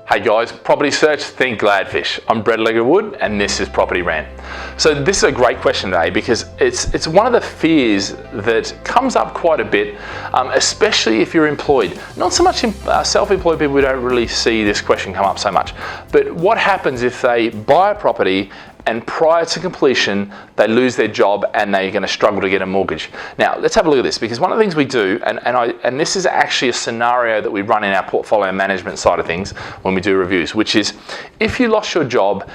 Hey guys, property search, think Gladfish. I'm Alegre-Wood and this is Property Rant. So this is a great question today because it's one of the fears that comes up quite a bit, especially if you're employed. Not so much in self-employed people, we don't really see this question come up so much. But what happens if they buy a property and prior to completion, they lose their job and they're going to struggle to get a mortgage? Now, let's have a look at this, because one of the things we do, and this is actually a scenario that we run in our portfolio management side of things when we do reviews, which is if you lost your job,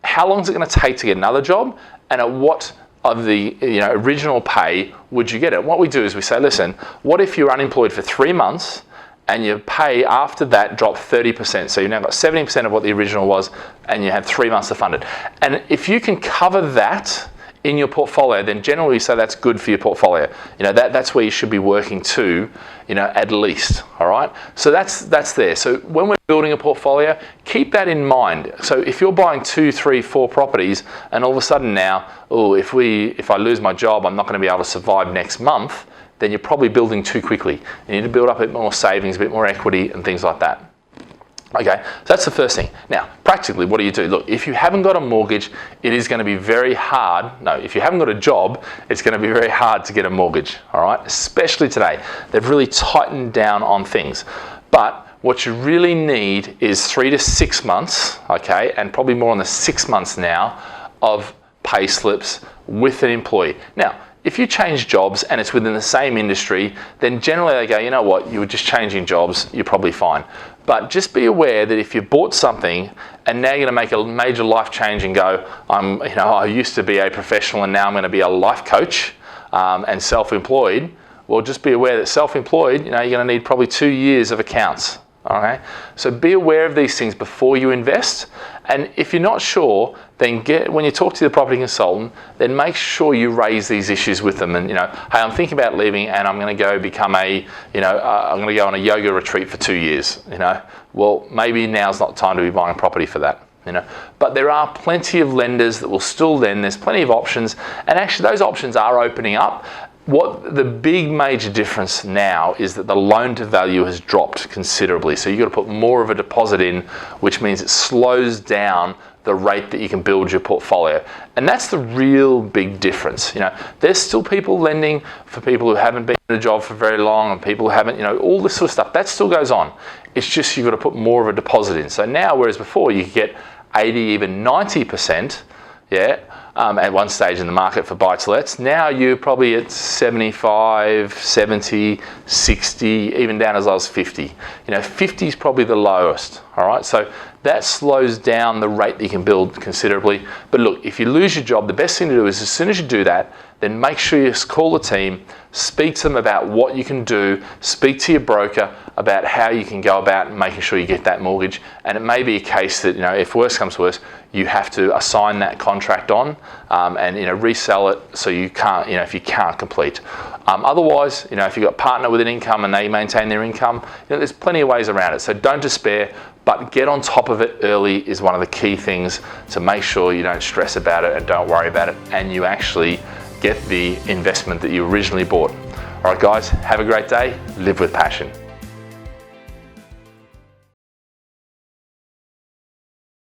how long is it going to take to get another job, and at what of the original pay would you get it? What we do is we say, listen, what if you're unemployed for 3 months and your pay after that dropped 30%. So you've now got 70% of what the original was and you have 3 months to fund it. And if you can cover that in your portfolio, then generally we say that's good for your portfolio. That's where you should be working to, at least, all right? So that's there. So when we're building a portfolio, keep that in mind. So if you're buying 2, 3, 4 properties and all of a sudden now, if I lose my job, I'm not going to be able to survive next month, then you're probably building too quickly. You need to build up a bit more savings, a bit more equity and things like that. Okay, so that's the first thing. Now, practically, what do you do? Look, if you haven't got a mortgage, it is going to be very hard. No, if you haven't got a job, it's going to be very hard to get a mortgage, all right? Especially today. They've really tightened down on things. But what you really need is 3 to 6 months, okay, and probably more on the 6 months now, of pay slips with an employee. Now, if you change jobs and it's within the same industry, then generally they go, you know what, you were just changing jobs, you're probably fine. But just be aware that if you bought something and now you're going to make a major life change and go, I used to be a professional and now I'm going to be a life coach and self-employed, well, just be aware that self-employed, you're going to need probably 2 years of accounts. Okay, so be aware of these things before you invest, and if you're not sure, then when you talk to the property consultant, then make sure you raise these issues with them. And hey, I'm thinking about leaving, and I'm going to go become I'm going to go on a yoga retreat for 2 years. Well, maybe now's not the time to be buying property for that. But there are plenty of lenders that will still lend. There's plenty of options, and actually those options are opening up. What the big major difference now is that the loan to value has dropped considerably. So you've got to put more of a deposit in, which means it slows down the rate that you can build your portfolio. And that's the real big difference. There's still people lending for people who haven't been in a job for very long and people who haven't, all this sort of stuff. That still goes on. It's just you've got to put more of a deposit in. So now, whereas before you could get 80, even 90%, at one stage in the market for buy-to-lets. Now you're probably at 75, 70, 60, even down as low as 50. 50 is probably the lowest, all right? So that slows down the rate that you can build considerably. But look, if you lose your job, the best thing to do is as soon as you do that, then make sure you call the team, speak to them about what you can do, speak to your broker about how you can go about making sure you get that mortgage. And it may be a case that, if worse comes to worse, you have to assign that contract on and resell it so you can't, if you can't complete. Otherwise, if you've got a partner with an income and they maintain their income, there's plenty of ways around it. So don't despair, but get on top of it early is one of the key things to make sure you don't stress about it and don't worry about it, and you actually get the investment that you originally bought. All right, guys, have a great day. Live with passion.